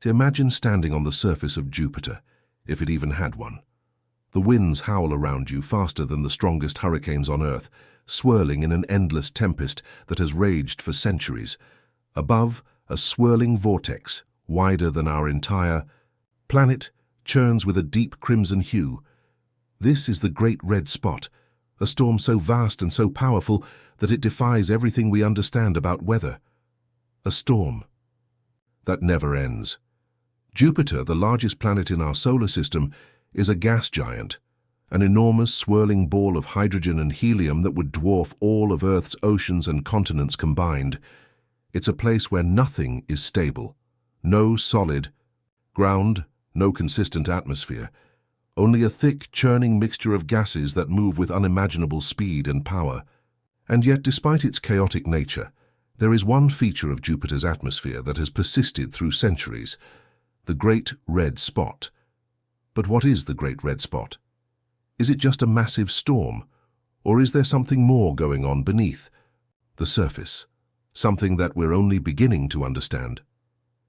Imagine standing on the surface of Jupiter, if it even had one. The winds howl around you faster than the strongest hurricanes on Earth, swirling in an endless tempest that has raged for centuries. Above, a swirling vortex, wider than our entire planet, churns with a deep crimson hue. This is the Great Red Spot, a storm so vast and so powerful that it defies everything we understand about weather. A storm that never ends. Jupiter, the largest planet in our solar system, is a gas giant, an enormous swirling ball of hydrogen and helium that would dwarf all of Earth's oceans and continents combined. It's a place where nothing is stable. No solid ground, no consistent atmosphere. Only a thick, churning mixture of gases that move with unimaginable speed and power. And yet, despite its chaotic nature, there is one feature of Jupiter's atmosphere that has persisted through centuries: the Great Red Spot. But what is the Great Red Spot? Is it just a massive storm, or is there something more going on beneath the surface, something that we're only beginning to understand?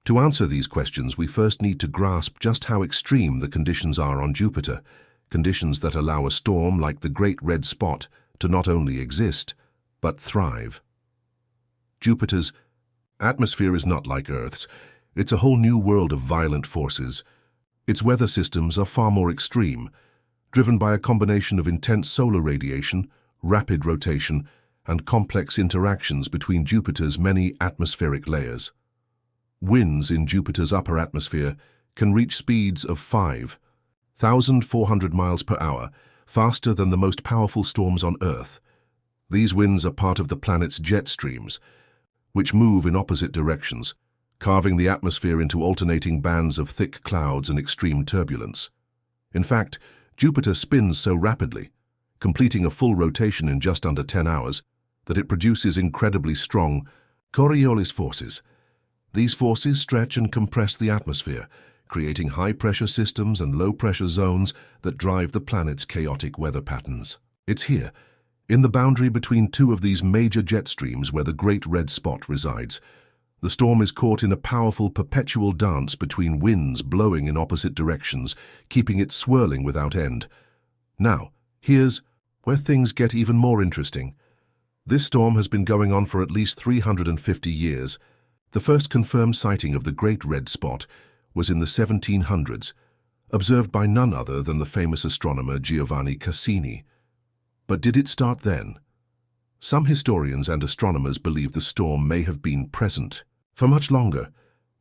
To answer these questions, we first need to grasp just how extreme the conditions are on Jupiter, conditions that allow a storm like the Great Red Spot to not only exist, but thrive. Jupiter's atmosphere is not like Earth's. It's a whole new world of violent forces. Its weather systems are far more extreme, driven by a combination of intense solar radiation, rapid rotation, and complex interactions between Jupiter's many atmospheric layers. Winds in Jupiter's upper atmosphere can reach speeds of 5,400 miles per hour, faster than the most powerful storms on Earth. These winds are part of the planet's jet streams, which move in opposite directions, carving the atmosphere into alternating bands of thick clouds and extreme turbulence. In fact, Jupiter spins so rapidly, completing a full rotation in just under 10 hours, that it produces incredibly strong Coriolis forces. These forces stretch and compress the atmosphere, creating high-pressure systems and low-pressure zones that drive the planet's chaotic weather patterns. It's here, in the boundary between two of these major jet streams, where the Great Red Spot resides. The storm is caught in a powerful perpetual dance between winds blowing in opposite directions, keeping it swirling without end. Now, here's where things get even more interesting. This storm has been going on for at least 350 years. The first confirmed sighting of the Great Red Spot was in the 1700s, observed by none other than the famous astronomer Giovanni Cassini. But did it start then? Some historians and astronomers believe the storm may have been present for much longer,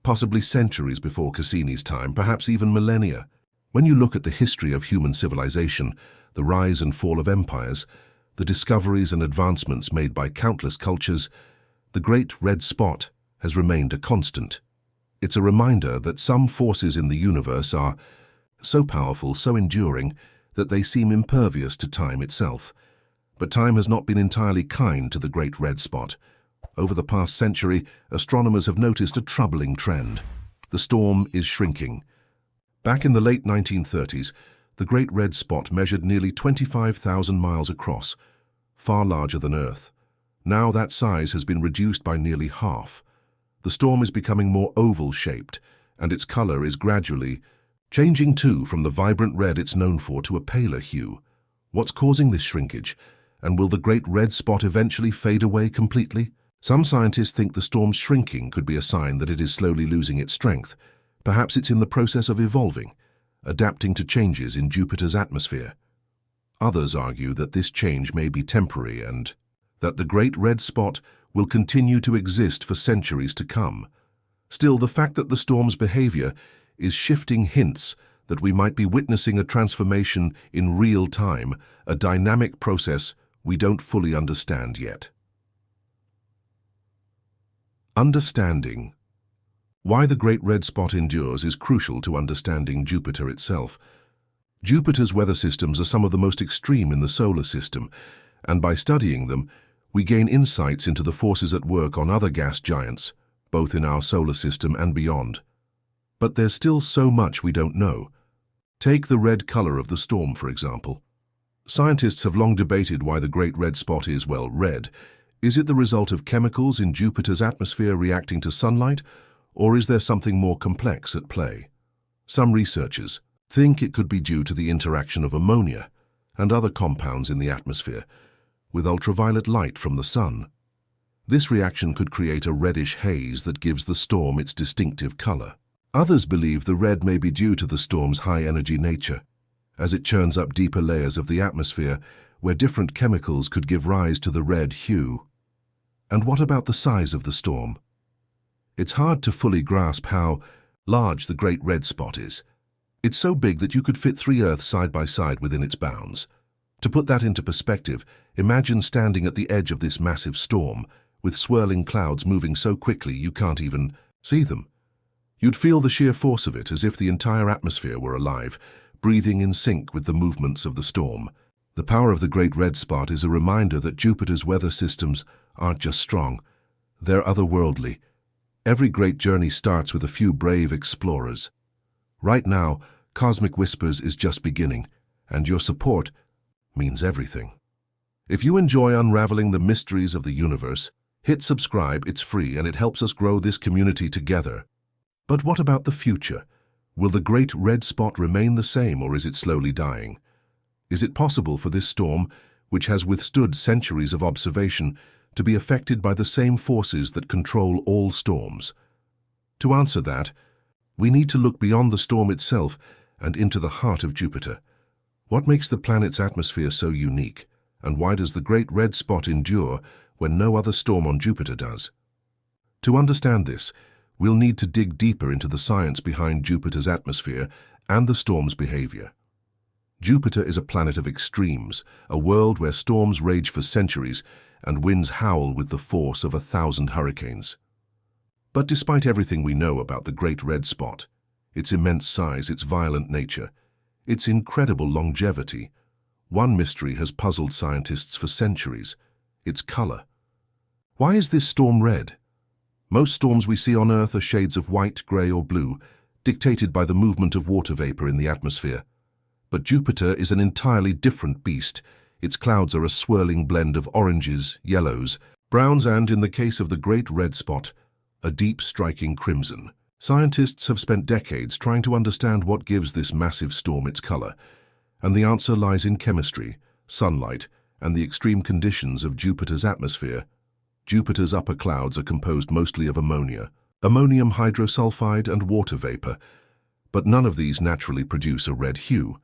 possibly centuries before Cassini's time, perhaps even millennia. When you look at the history of human civilization, the rise and fall of empires, the discoveries and advancements made by countless cultures, the Great Red Spot has remained a constant. It's a reminder that some forces in the universe are so powerful, so enduring, that they seem impervious to time itself. But time has not been entirely kind to the Great Red Spot. Over the past century, astronomers have noticed a troubling trend. The storm is shrinking. Back in the late 1930s, the Great Red Spot measured nearly 25,000 miles across, far larger than Earth. Now that size has been reduced by nearly half. The storm is becoming more oval-shaped, and its color is gradually changing too, from the vibrant red it's known for to a paler hue. What's causing this shrinkage? And will the Great Red Spot eventually fade away completely? Some scientists think the storm's shrinking could be a sign that it is slowly losing its strength. Perhaps it's in the process of evolving, adapting to changes in Jupiter's atmosphere. Others argue that this change may be temporary and that the Great Red Spot will continue to exist for centuries to come. Still, the fact that the storm's behavior is shifting hints that we might be witnessing a transformation in real time, a dynamic process we don't fully understand yet. Understanding why the Great Red Spot endures is crucial to understanding Jupiter itself. Jupiter's weather systems are some of the most extreme in the solar system, and by studying them, we gain insights into the forces at work on other gas giants, both in our solar system and beyond. But there's still so much we don't know. Take the red color of the storm, for example. Scientists have long debated why the Great Red Spot is, well, red. Is it the result of chemicals in Jupiter's atmosphere reacting to sunlight, Or is there something more complex at play? Some researchers think it could be due to the interaction of ammonia and other compounds in the atmosphere with ultraviolet light from the sun. This reaction could create a reddish haze that gives the storm its distinctive color. Others believe the red may be due to the storm's high-energy nature, as it churns up deeper layers of the atmosphere where different chemicals could give rise to the red hue. And what about the size of the storm? It's hard to fully grasp how large the Great Red Spot is. It's so big that you could fit 3 Earths side by side within its bounds. To put that into perspective, imagine standing at the edge of this massive storm, with swirling clouds moving so quickly you can't even see them. You'd feel the sheer force of it, as if the entire atmosphere were alive, breathing in sync with the movements of the storm. The power of the Great Red Spot is a reminder that Jupiter's weather systems aren't just strong, they're otherworldly. Every great journey starts with a few brave explorers. Right now, Cosmic Whispers is just beginning, and your support means everything. If you enjoy unraveling the mysteries of the universe, hit subscribe. It's free and it helps us grow this community together. But what about the future? Will the Great Red Spot remain the same, or is it slowly dying? Is it possible for this storm, which has withstood centuries of observation, to be affected by the same forces that control all storms? To answer that, we need to look beyond the storm itself and into the heart of Jupiter. What makes the planet's atmosphere so unique, and why does the Great Red Spot endure when no other storm on Jupiter does? To understand this, we'll need to dig deeper into the science behind Jupiter's atmosphere and the storm's behavior. Jupiter is a planet of extremes, a world where storms rage for centuries and winds howl with the force of 1,000 hurricanes. But despite everything we know about the Great Red Spot, its immense size, its violent nature, its incredible longevity, one mystery has puzzled scientists for centuries: its color. Why is this storm red? Most storms we see on Earth are shades of white, gray, or blue, dictated by the movement of water vapor in the atmosphere. But Jupiter is an entirely different beast. Its clouds are a swirling blend of oranges, yellows, browns, and, in the case of the Great Red Spot, a deep, striking crimson. Scientists have spent decades trying to understand what gives this massive storm its color, and the answer lies in chemistry, sunlight, and the extreme conditions of Jupiter's atmosphere. Jupiter's upper clouds are composed mostly of ammonia, ammonium hydrosulfide, and water vapor, but none of these naturally produce a red hue.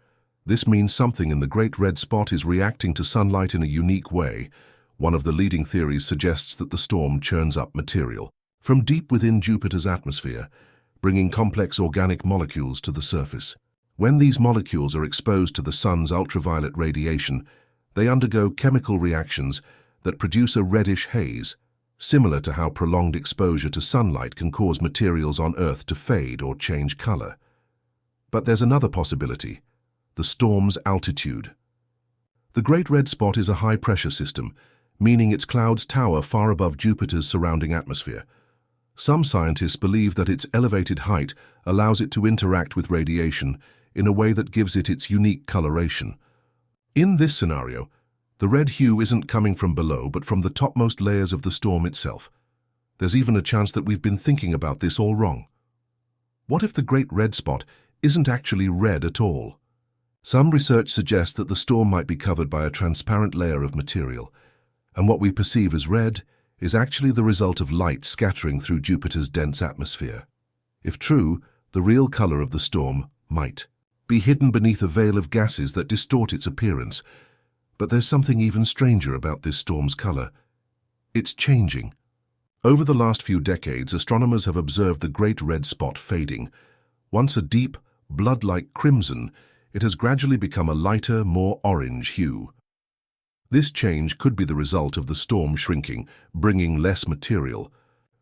This means something in the Great Red Spot is reacting to sunlight in a unique way. One of the leading theories suggests that the storm churns up material from deep within Jupiter's atmosphere, bringing complex organic molecules to the surface. When these molecules are exposed to the sun's ultraviolet radiation, they undergo chemical reactions that produce a reddish haze, similar to how prolonged exposure to sunlight can cause materials on Earth to fade or change color. But there's another possibility: the storm's altitude. The Great Red Spot is a high-pressure system, meaning its clouds tower far above Jupiter's surrounding atmosphere. Some scientists believe that its elevated height allows it to interact with radiation in a way that gives it its unique coloration. In this scenario, the red hue isn't coming from below, but from the topmost layers of the storm itself. There's even a chance that we've been thinking about this all wrong. What if the Great Red Spot isn't actually red at all? Some research suggests that the storm might be covered by a transparent layer of material, and what we perceive as red is actually the result of light scattering through Jupiter's dense atmosphere. If true, the real color of the storm might be hidden beneath a veil of gases that distort its appearance. But there's something even stranger about this storm's color. It's changing. Over the last few decades, astronomers have observed the Great Red Spot fading. Once a deep, blood-like crimson, it has gradually become a lighter, more orange hue. This change could be the result of the storm shrinking, bringing less material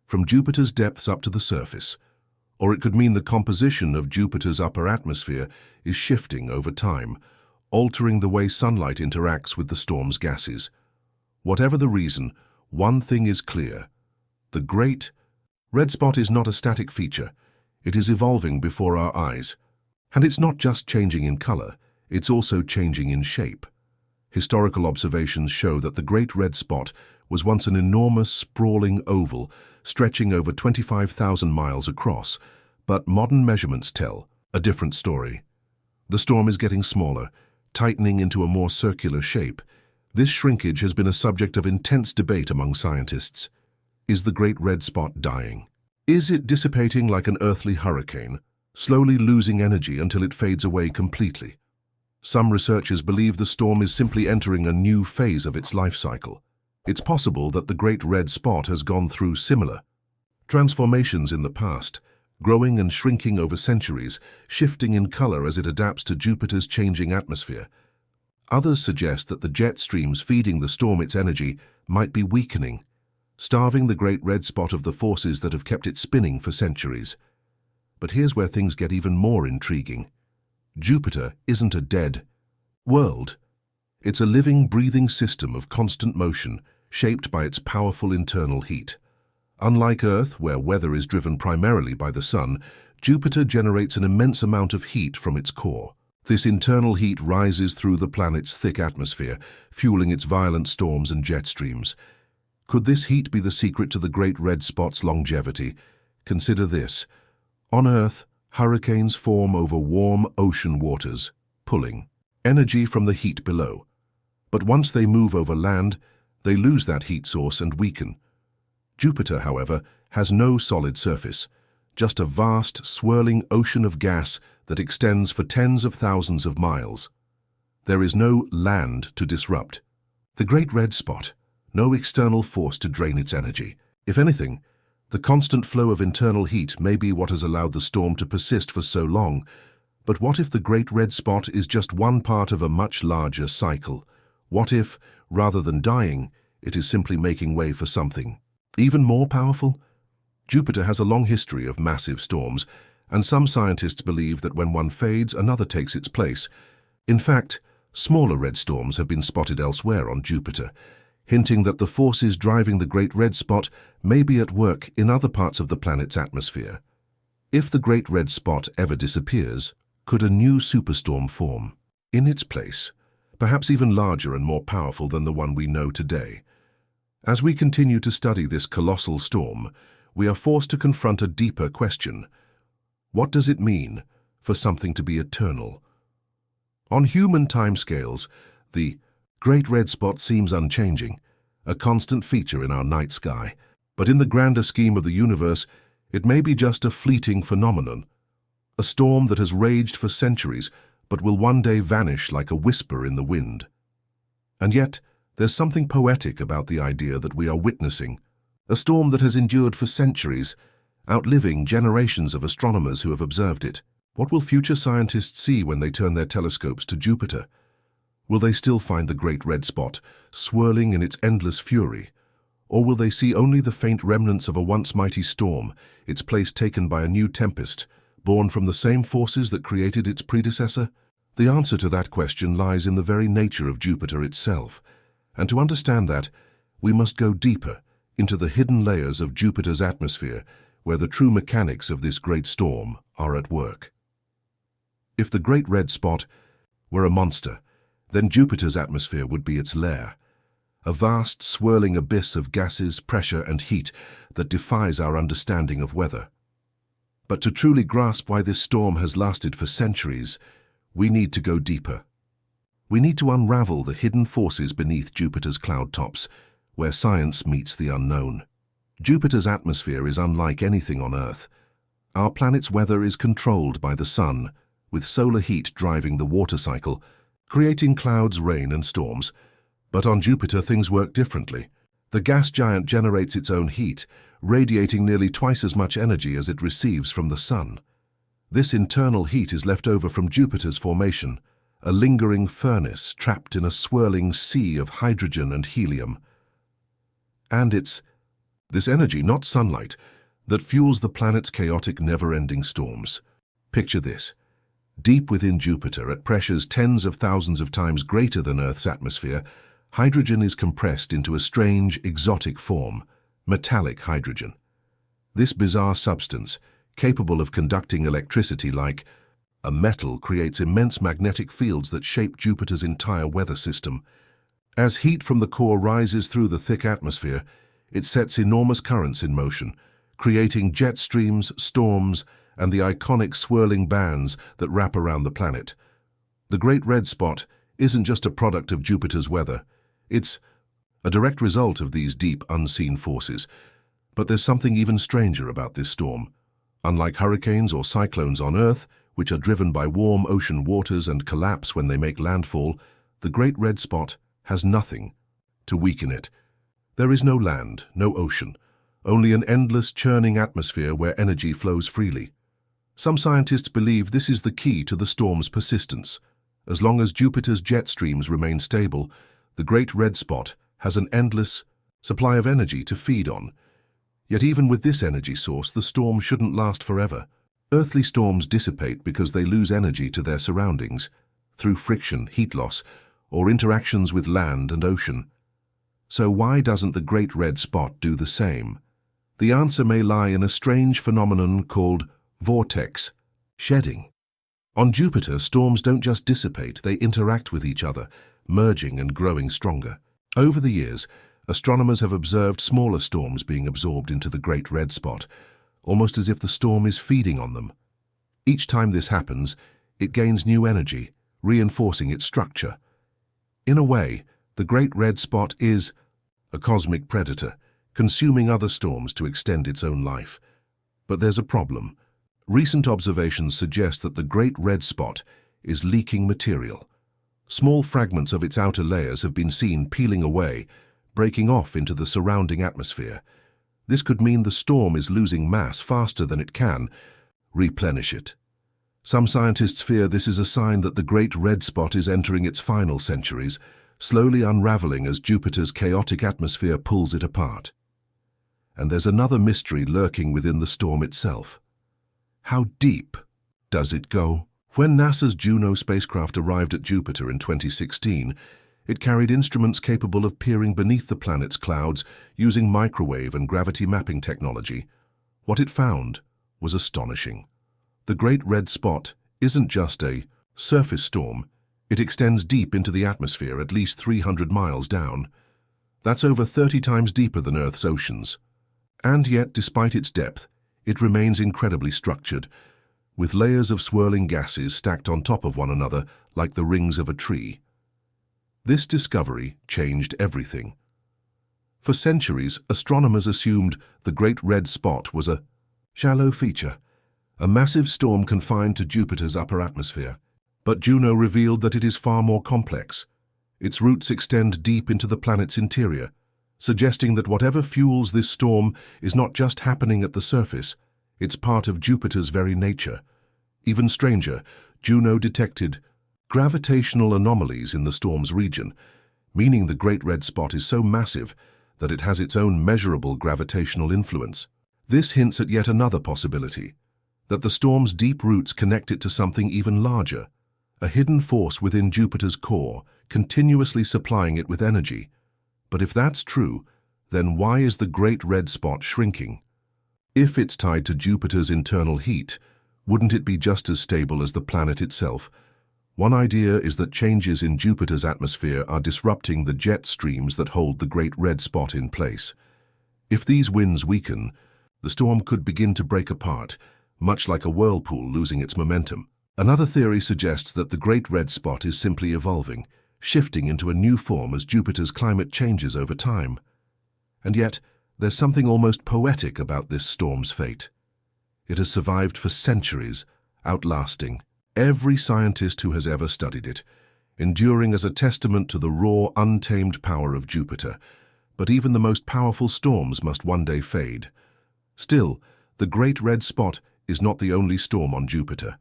from Jupiter's depths up to the surface. Or it could mean the composition of Jupiter's upper atmosphere is shifting over time, altering the way sunlight interacts with the storm's gases. Whatever the reason, one thing is clear: the Great Red Spot is not a static feature. It is evolving before our eyes. And it's not just changing in color, it's also changing in shape. Historical observations show that the Great Red Spot, was once an enormous, sprawling oval stretching over 25,000 miles across, but modern measurements tell a different story. The storm is getting smaller, tightening into a more circular shape. This shrinkage has been a subject of intense debate among scientists. Is the Great Red Spot dying? Is it dissipating like an earthly hurricane, slowly losing energy until it fades away completely? Some researchers believe the storm is simply entering a new phase of its life cycle. It's possible that the Great Red Spot has gone through similar transformations in the past, growing and shrinking over centuries, shifting in color as it adapts to Jupiter's changing atmosphere. Others suggest that the jet streams feeding the storm its energy might be weakening, starving the Great Red Spot of the forces that have kept it spinning for centuries. But here's where things get even more intriguing. Jupiter isn't a dead world. It's a living, breathing system of constant motion, shaped by its powerful internal heat. Unlike Earth, where weather is driven primarily by the sun, Jupiter generates an immense amount of heat from its core. This internal heat rises through the planet's thick atmosphere, fueling its violent storms and jet streams. Could this heat be the secret to the Great Red Spot's longevity? Consider this. On Earth, hurricanes form over warm ocean waters, pulling energy from the heat below. But once they move over land, they lose that heat source and weaken. Jupiter, however, has no solid surface, just a vast, swirling ocean of gas that extends for tens of thousands of miles. There is no land to disrupt. The Great Red Spot, no external force to drain its energy. If anything, the constant flow of internal heat may be what has allowed the storm to persist for so long. But what if the Great Red Spot is just one part of a much larger cycle? What if, rather than dying, it is simply making way for something even more powerful? Jupiter has a long history of massive storms, and some scientists believe that when one fades, another takes its place. In fact, smaller red storms have been spotted elsewhere on Jupiter, hinting that the forces driving the Great Red Spot may be at work in other parts of the planet's atmosphere. If the Great Red Spot ever disappears, could a new superstorm form in its place, perhaps even larger and more powerful than the one we know today? As we continue to study this colossal storm, we are forced to confront a deeper question. What does it mean for something to be eternal? On human timescales, the Great Red Spot seems unchanging, a constant feature in our night sky. But in the grander scheme of the universe, it may be just a fleeting phenomenon, a storm that has raged for centuries but will one day vanish like a whisper in the wind. And yet, there's something poetic about the idea that we are witnessing a storm that has endured for centuries, outliving generations of astronomers who have observed it. What will future scientists see when they turn their telescopes to Jupiter? Will they still find the Great Red Spot swirling in its endless fury? Or will they see only the faint remnants of a once mighty storm, its place taken by a new tempest, born from the same forces that created its predecessor? The answer to that question lies in the very nature of Jupiter itself. And to understand that, we must go deeper into the hidden layers of Jupiter's atmosphere, where the true mechanics of this great storm are at work. If the Great Red Spot were a monster, then Jupiter's atmosphere would be its lair, a vast swirling abyss of gases, pressure, and heat that defies our understanding of weather. But to truly grasp why this storm has lasted for centuries, we need to go deeper. We need to unravel the hidden forces beneath Jupiter's cloud tops, where science meets the unknown. Jupiter's atmosphere is unlike anything on Earth. Our planet's weather is controlled by the sun, with solar heat driving the water cycle, creating clouds, rain, and storms. But on Jupiter, things work differently. The gas giant generates its own heat, radiating nearly twice as much energy as it receives from the sun. This internal heat is left over from Jupiter's formation, a lingering furnace trapped in a swirling sea of hydrogen and helium. And it's this energy, not sunlight, that fuels the planet's chaotic, never-ending storms. Picture this. Deep within Jupiter, at pressures tens of thousands of times greater than Earth's atmosphere, hydrogen is compressed into a strange, exotic form, metallic hydrogen. This bizarre substance, capable of conducting electricity like a metal, creates immense magnetic fields that shape Jupiter's entire weather system. As heat from the core rises through the thick atmosphere, it sets enormous currents in motion, creating jet streams, storms, and the iconic swirling bands that wrap around the planet. The Great Red Spot isn't just a product of Jupiter's weather. It's a direct result of these deep, unseen forces. But there's something even stranger about this storm. Unlike hurricanes or cyclones on Earth, which are driven by warm ocean waters and collapse when they make landfall, the Great Red Spot has nothing to weaken it. There is no land, no ocean, only an endless churning atmosphere where energy flows freely. Some scientists believe this is the key to the storm's persistence. As long as Jupiter's jet streams remain stable, the Great Red Spot has an endless supply of energy to feed on. Yet even with this energy source, the storm shouldn't last forever. Earthly storms dissipate because they lose energy to their surroundings, through friction, heat loss, or interactions with land and ocean. So why doesn't the Great Red Spot do the same? The answer may lie in a strange phenomenon called vortex shedding. On Jupiter, storms don't just dissipate, they interact with each other, merging and growing stronger. Over the years, astronomers have observed smaller storms being absorbed into the Great Red Spot, almost as if the storm is feeding on them. Each time this happens, it gains new energy, reinforcing its structure. In a way, the Great Red Spot is a cosmic predator, consuming other storms to extend its own life. But there's a problem. Recent observations suggest that the Great Red Spot is leaking material. Small fragments of its outer layers have been seen peeling away, breaking off into the surrounding atmosphere. This could mean the storm is losing mass faster than it can replenish it. Some scientists fear this is a sign that the Great Red Spot is entering its final centuries, slowly unraveling as Jupiter's chaotic atmosphere pulls it apart. And there's another mystery lurking within the storm itself. How deep does it go? When NASA's Juno spacecraft arrived at Jupiter in 2016, it carried instruments capable of peering beneath the planet's clouds using microwave and gravity mapping technology. What it found was astonishing. The Great Red Spot isn't just a surface storm. It extends deep into the atmosphere, at least 300 miles down. That's over 30 times deeper than Earth's oceans. And yet, despite its depth, it remains incredibly structured, with layers of swirling gases stacked on top of one another like the rings of a tree. This discovery changed everything. For centuries, astronomers assumed the Great Red Spot was a shallow feature, a massive storm confined to Jupiter's upper atmosphere. But Juno revealed that it is far more complex. Its roots extend deep into the planet's interior, suggesting that whatever fuels this storm is not just happening at the surface, it's part of Jupiter's very nature. Even stranger, Juno detected gravitational anomalies in the storm's region, meaning the Great Red Spot is so massive that it has its own measurable gravitational influence. This hints at yet another possibility, that the storm's deep roots connect it to something even larger, a hidden force within Jupiter's core, continuously supplying it with energy. But if that's true, then why is the Great Red Spot shrinking? If it's tied to Jupiter's internal heat, wouldn't it be just as stable as the planet itself? One idea is that changes in Jupiter's atmosphere are disrupting the jet streams that hold the Great Red Spot in place. If these winds weaken, the storm could begin to break apart, much like a whirlpool losing its momentum. Another theory suggests that the Great Red Spot is simply evolving, shifting into a new form as Jupiter's climate changes over time. And yet, there's something almost poetic about this storm's fate. It has survived for centuries, outlasting every scientist who has ever studied it, enduring as a testament to the raw, untamed power of Jupiter. But even the most powerful storms must one day fade. Still, the Great Red Spot is not the only storm on Jupiter.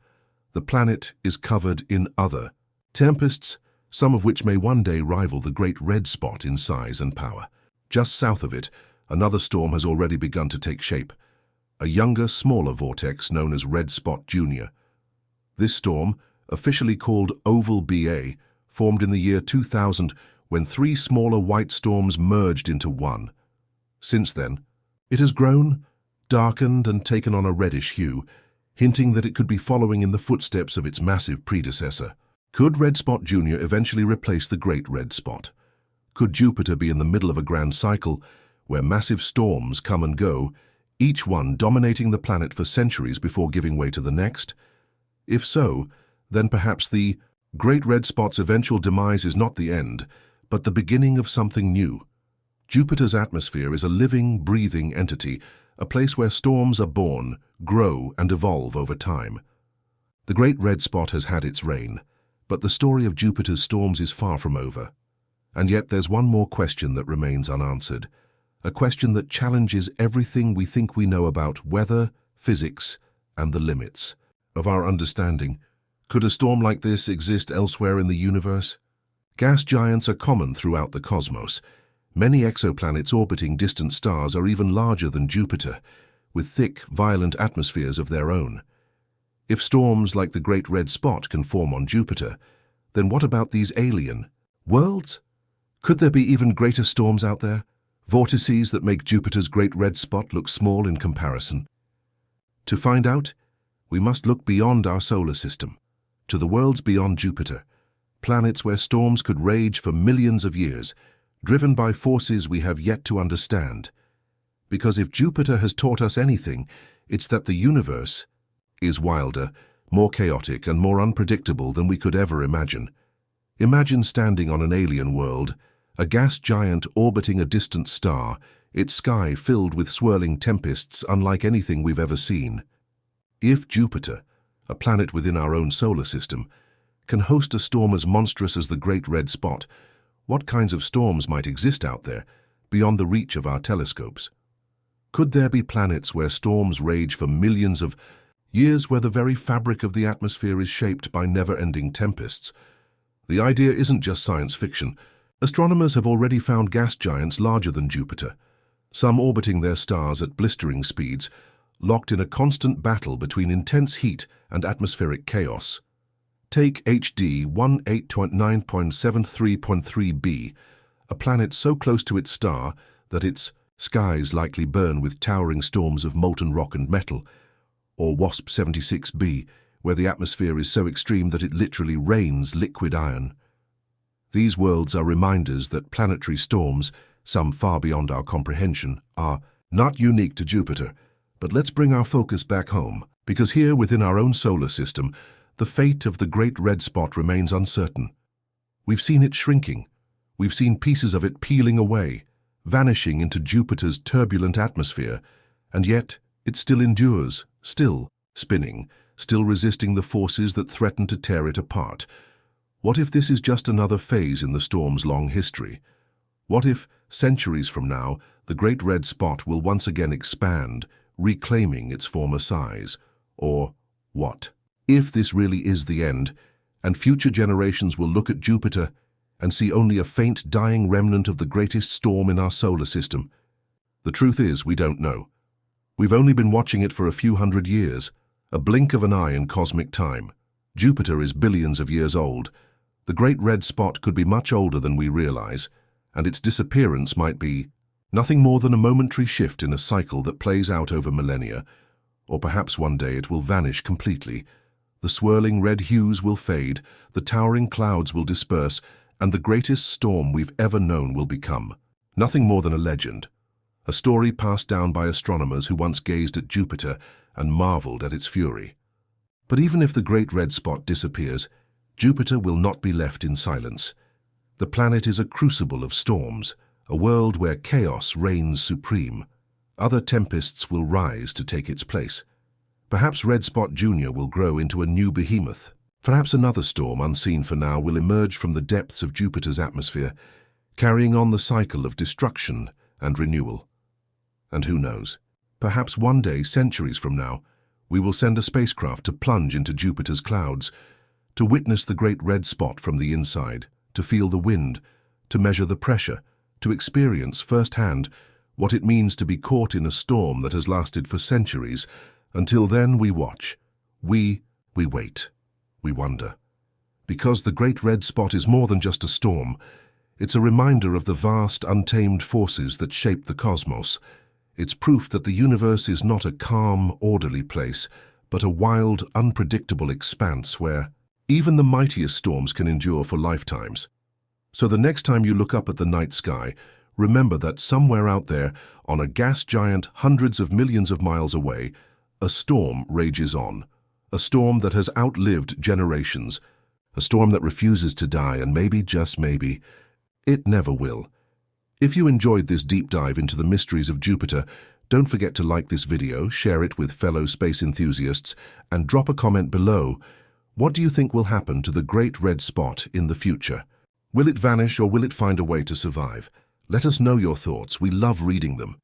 The planet is covered in other tempests, some of which may one day rival the Great Red Spot in size and power. Just south of it, another storm has already begun to take shape, a younger, smaller vortex known as Red Spot Junior. This storm, officially called Oval BA, formed in the year 2000 when three smaller white storms merged into one. Since then, it has grown, darkened, and taken on a reddish hue, hinting that it could be following in the footsteps of its massive predecessor. Could Red Spot Junior eventually replace the Great Red Spot? Could Jupiter be in the middle of a grand cycle where massive storms come and go, each one dominating the planet for centuries before giving way to the next? If so, then perhaps the Great Red Spot's eventual demise is not the end, but the beginning of something new. Jupiter's atmosphere is a living, breathing entity, a place where storms are born, grow, and evolve over time. The Great Red Spot has had its reign, but the story of Jupiter's storms is far from over. And yet there's one more question that remains unanswered, a question that challenges everything we think we know about weather, physics, and the limits of our understanding. Could a storm like this exist elsewhere in the universe? Gas giants are common throughout the cosmos. Many exoplanets orbiting distant stars are even larger than Jupiter, with thick, violent atmospheres of their own. If storms like the Great Red Spot can form on Jupiter, then what about these alien worlds? Could there be even greater storms out there? Vortices that make Jupiter's Great Red Spot look small in comparison? To find out, we must look beyond our solar system, to the worlds beyond Jupiter, planets where storms could rage for millions of years, driven by forces we have yet to understand. Because if Jupiter has taught us anything, it's that the universe is wilder, more chaotic, and more unpredictable than we could ever imagine. Imagine standing on an alien world, a gas giant orbiting a distant star, its sky filled with swirling tempests unlike anything we've ever seen. If Jupiter, a planet within our own solar system, can host a storm as monstrous as the Great Red Spot, what kinds of storms might exist out there, beyond the reach of our telescopes? Could there be planets where storms rage for millions of years, where the very fabric of the atmosphere is shaped by never-ending tempests? The idea isn't just science fiction. Astronomers have already found gas giants larger than Jupiter, some orbiting their stars at blistering speeds, locked in a constant battle between intense heat and atmospheric chaos. Take HD 1829.73.3b, a planet so close to its star that its skies likely burn with towering storms of molten rock and metal, or WASP 76b, where the atmosphere is so extreme that it literally rains liquid iron. These worlds are reminders that planetary storms, some far beyond our comprehension, are not unique to Jupiter. But let's bring our focus back home, because here within our own solar system, the fate of the Great Red Spot remains uncertain. We've seen it shrinking. We've seen pieces of it peeling away, vanishing into Jupiter's turbulent atmosphere, and yet it still endures, still spinning, still resisting the forces that threaten to tear it apart. What if this is just another phase in the storm's long history? What if, centuries from now, the Great Red Spot will once again expand, reclaiming its former size? Or what if this really is the end, and future generations will look at Jupiter and see only a faint, dying remnant of the greatest storm in our solar system? The truth is, we don't know. We've only been watching it for a few hundred years, a blink of an eye in cosmic time. Jupiter is billions of years old. The Great Red Spot could be much older than we realize, and its disappearance might be nothing more than a momentary shift in a cycle that plays out over millennia. Or perhaps one day it will vanish completely. The swirling red hues will fade, the towering clouds will disperse, and the greatest storm we've ever known will become nothing more than a legend, a story passed down by astronomers who once gazed at Jupiter and marveled at its fury. But even if the Great Red Spot disappears, Jupiter will not be left in silence. The planet is a crucible of storms, a world where chaos reigns supreme. Other tempests will rise to take its place. Perhaps Red Spot Jr. will grow into a new behemoth. Perhaps another storm, unseen for now, will emerge from the depths of Jupiter's atmosphere, carrying on the cycle of destruction and renewal. And who knows? Perhaps one day, centuries from now, we will send a spacecraft to plunge into Jupiter's clouds, to witness the Great Red Spot from the inside, to feel the wind, to measure the pressure, to experience firsthand what it means to be caught in a storm that has lasted for centuries. Until then, we watch. We wait. We wonder. Because the Great Red Spot is more than just a storm. It's a reminder of the vast, untamed forces that shape the cosmos. It's proof that the universe is not a calm, orderly place, but a wild, unpredictable expanse where even the mightiest storms can endure for lifetimes. So the next time you look up at the night sky, remember that somewhere out there, on a gas giant hundreds of millions of miles away, a storm rages on. A storm that has outlived generations. A storm that refuses to die, and maybe, just maybe, it never will. If you enjoyed this deep dive into the mysteries of Jupiter, don't forget to like this video, share it with fellow space enthusiasts, and drop a comment below. What do you think will happen to the Great Red Spot in the future? Will it vanish or will it find a way to survive? Let us know your thoughts. We love reading them.